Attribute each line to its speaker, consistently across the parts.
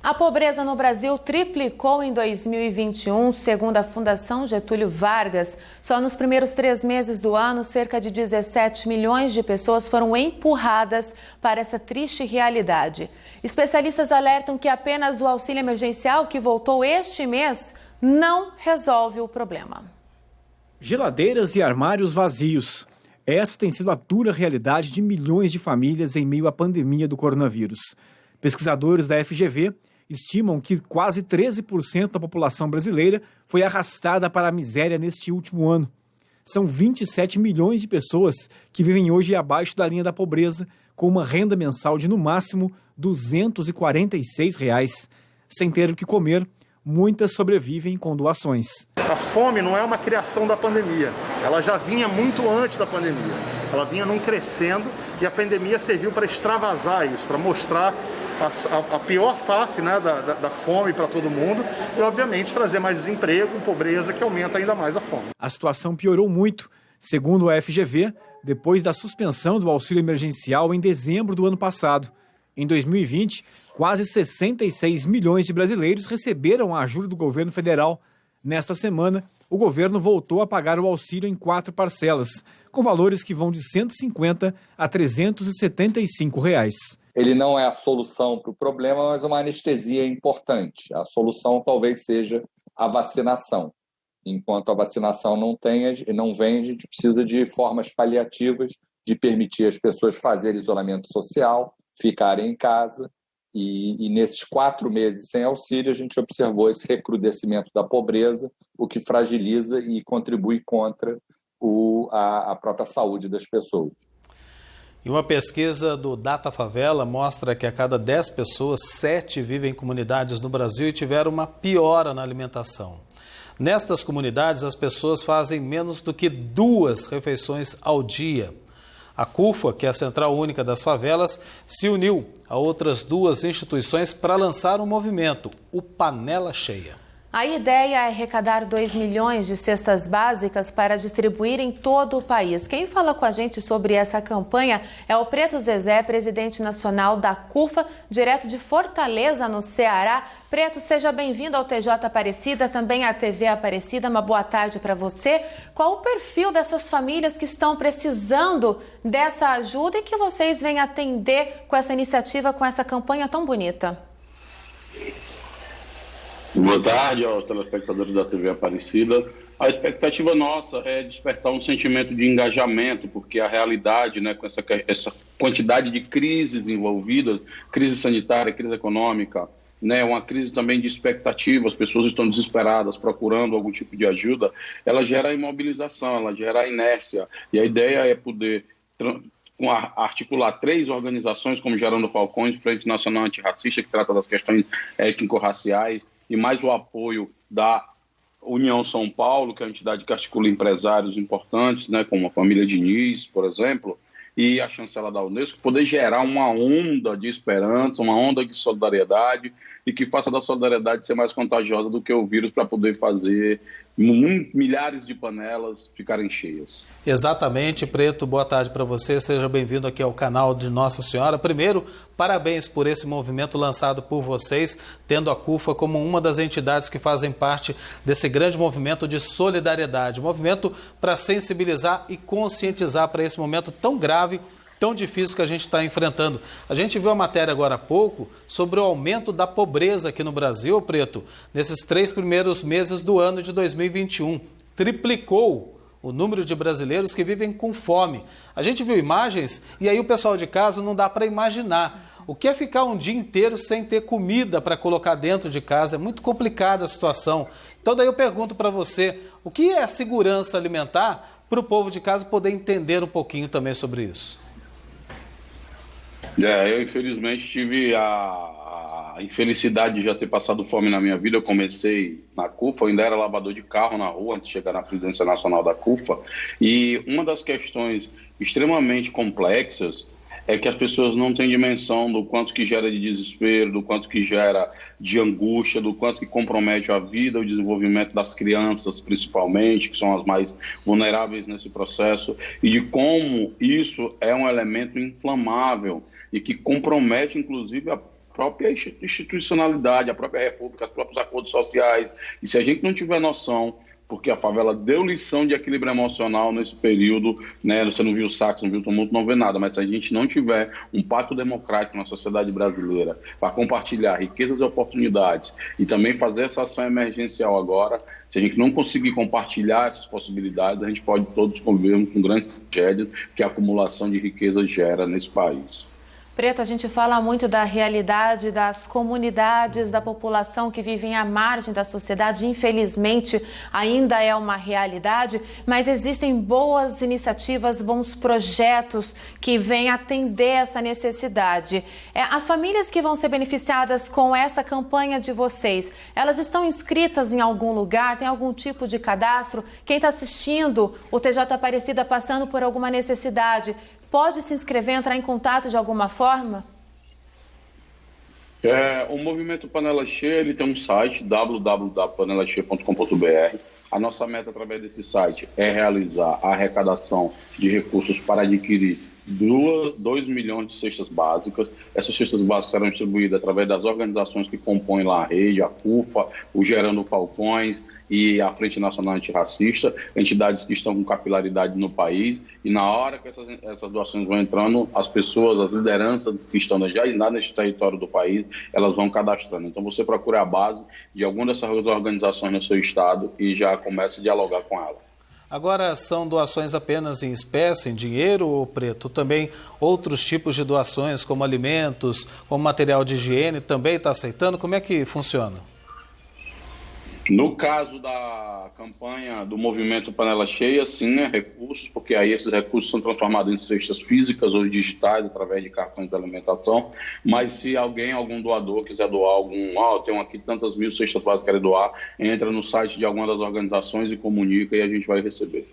Speaker 1: A pobreza no Brasil triplicou em 2021, segundo a Fundação Getúlio Vargas. Só nos primeiros 3 meses do ano, cerca de 17 milhões de pessoas foram empurradas para essa triste realidade. Especialistas alertam que apenas o auxílio emergencial, que voltou este mês, não resolve o problema.
Speaker 2: Geladeiras e armários vazios. Essa tem sido a dura realidade de milhões de famílias em meio à pandemia do coronavírus. Pesquisadores da FGV estimam que quase 13% da população brasileira foi arrastada para a miséria neste último ano. São 27 milhões de pessoas que vivem hoje abaixo da linha da pobreza, com uma renda mensal de, no máximo, R$ 246. Sem ter o que comer, muitas sobrevivem com doações.
Speaker 3: A fome não é uma criação da pandemia, ela já vinha muito antes da pandemia. Ela vinha num crescendo e a pandemia serviu para extravasar isso, para mostrar a pior face, né, da fome para todo mundo e, obviamente, trazer mais desemprego, pobreza, que aumenta ainda mais a fome.
Speaker 2: A situação piorou muito, segundo a FGV, depois da suspensão do auxílio emergencial em dezembro do ano passado. Em 2020, quase 66 milhões de brasileiros receberam a ajuda do governo federal. Nesta semana, o governo voltou a pagar o auxílio em 4 parcelas, com valores que vão de R$ 150 a R$ 375.
Speaker 4: Ele não é a solução para o problema, mas uma anestesia importante. A solução talvez seja a vacinação. Enquanto a vacinação não vem, a gente precisa de formas paliativas de permitir as pessoas fazerem isolamento social, ficarem em casa. E nesses 4 meses sem auxílio, a gente observou esse recrudescimento da pobreza, o que fragiliza e contribui contra a própria saúde das pessoas.
Speaker 5: E uma pesquisa do Data Favela mostra que a cada 10 pessoas, 7 vivem em comunidades no Brasil e tiveram uma piora na alimentação. Nestas comunidades, as pessoas fazem menos do que 2 refeições ao dia. A CUFA, que é a Central Única das Favelas, se uniu a outras 2 instituições para lançar um movimento, o Panela Cheia.
Speaker 1: A ideia é arrecadar 2 milhões de cestas básicas para distribuir em todo o país. Quem fala com a gente sobre essa campanha é o Preto Zezé, presidente nacional da CUFA, direto de Fortaleza, no Ceará. Preto, seja bem-vindo ao TJ Aparecida, também à TV Aparecida. Uma boa tarde para você. Qual o perfil dessas famílias que estão precisando dessa ajuda e que vocês vêm atender com essa iniciativa, com essa campanha tão bonita?
Speaker 6: Boa tarde aos telespectadores da TV Aparecida. A expectativa nossa é despertar um sentimento de engajamento, porque a realidade, né, com essa quantidade de crises envolvidas, crise sanitária, crise econômica, né, uma crise também de expectativa, as pessoas estão desesperadas, procurando algum tipo de ajuda, ela gera imobilização, ela gera inércia. E a ideia é poder articular 3 organizações, como Gerando Falcões, Frente Nacional Antirracista, que trata das questões étnico-raciais, e mais o apoio da União São Paulo, que é a entidade que articula empresários importantes, né, como a família Diniz, por exemplo, e a chancela da Unesco, poder gerar uma onda de esperança, uma onda de solidariedade e que faça da solidariedade ser mais contagiosa do que o vírus, para poder fazer milhares de panelas ficarem cheias.
Speaker 5: Exatamente, Preto, boa tarde para você, seja bem-vindo aqui ao canal de Nossa Senhora. Primeiro, parabéns por esse movimento lançado por vocês, tendo a CUFA como uma das entidades que fazem parte desse grande movimento de solidariedade, movimento para sensibilizar e conscientizar para esse momento tão grave, tão difícil que a gente está enfrentando. A gente viu a matéria agora há pouco sobre o aumento da pobreza aqui no Brasil, Preto, nesses 3 primeiros meses do ano de 2021. Triplicou o número de brasileiros que vivem com fome. A gente viu imagens e aí o pessoal de casa não dá para imaginar. O que é ficar um dia inteiro sem ter comida para colocar dentro de casa? É muito complicada a situação. Então daí eu pergunto para você, o que é a segurança alimentar para o povo de casa poder entender um pouquinho também sobre isso?
Speaker 6: Eu infelizmente tive a infelicidade de já ter passado fome na minha vida. Eu comecei na CUFA, eu ainda era lavador de carro na rua antes de chegar na presidência nacional da CUFA, e uma das questões extremamente complexas é que as pessoas não têm dimensão do quanto que gera de desespero, do quanto que gera de angústia, do quanto que compromete a vida, o desenvolvimento das crianças, principalmente, que são as mais vulneráveis nesse processo, e de como isso é um elemento inflamável e que compromete, inclusive, própria institucionalidade, a própria república, os próprios acordos sociais. E se a gente não tiver noção, porque a favela deu lição de equilíbrio emocional nesse período, né? Você não viu saques, não viu tumulto, não vê nada, mas se a gente não tiver um pacto democrático na sociedade brasileira para compartilhar riquezas e oportunidades e também fazer essa ação emergencial agora, se a gente não conseguir compartilhar essas possibilidades, a gente pode todos conviver com grandes tragédias que a acumulação de riqueza gera nesse país.
Speaker 1: Preto, a gente fala muito da realidade das comunidades, da população que vivem à margem da sociedade. Infelizmente, ainda é uma realidade, mas existem boas iniciativas, bons projetos que vêm atender essa necessidade. As famílias que vão ser beneficiadas com essa campanha de vocês, elas estão inscritas em algum lugar? Tem algum tipo de cadastro? Quem está assistindo o TJ Aparecida passando por alguma necessidade, pode se inscrever, entrar em contato de alguma forma?
Speaker 6: O Movimento Panela Cheia, ele tem um site, www.panelacheia.com.br. A nossa meta através desse site é realizar a arrecadação de recursos para adquirir 2 milhões de cestas básicas. Essas cestas básicas serão distribuídas através das organizações que compõem lá a rede, a CUFA, o Gerando Falcões e a Frente Nacional Antirracista, entidades que estão com capilaridade no país. E na hora que essas doações vão entrando, as pessoas, as lideranças que estão já neste território do país, elas vão cadastrando. Então você procura a base de alguma dessas organizações no seu estado e já começa a dialogar com ela.
Speaker 5: Agora, são doações apenas em espécie, em dinheiro, ou Preto? Também outros tipos de doações, como alimentos, como material de higiene, também está aceitando? Como é que funciona?
Speaker 6: No caso da campanha do Movimento Panela Cheia, sim, recursos, porque aí esses recursos são transformados em cestas físicas ou digitais através de cartões de alimentação. Mas se algum doador quiser doar eu tenho aqui tantas mil cestas básicas que quero doar, entra no site de alguma das organizações e comunica e a gente vai receber.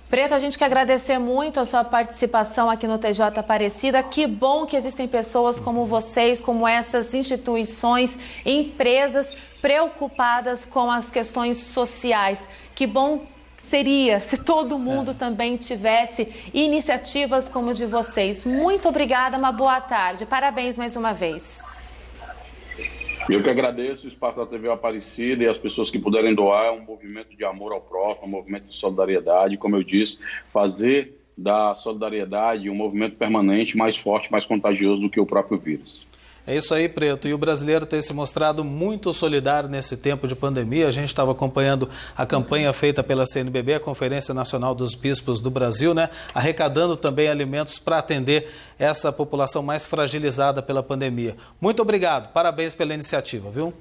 Speaker 1: Preto, a gente quer agradecer muito a sua participação aqui no TJ Aparecida. Que bom que existem pessoas como vocês, como essas instituições, empresas preocupadas com as questões sociais. Que bom seria se todo mundo também tivesse iniciativas como a de vocês. Muito obrigada, uma boa tarde. Parabéns mais uma vez.
Speaker 6: Eu que agradeço o espaço da TV Aparecida e as pessoas que puderem doar. É um movimento de amor ao próximo, um movimento de solidariedade. Como eu disse, fazer da solidariedade um movimento permanente, mais forte, mais contagioso do que o próprio vírus.
Speaker 5: É isso aí, Preto. E o brasileiro tem se mostrado muito solidário nesse tempo de pandemia. A gente estava acompanhando a campanha feita pela CNBB, a Conferência Nacional dos Bispos do Brasil, né? Arrecadando também alimentos para atender essa população mais fragilizada pela pandemia. Muito obrigado. Parabéns pela iniciativa, viu?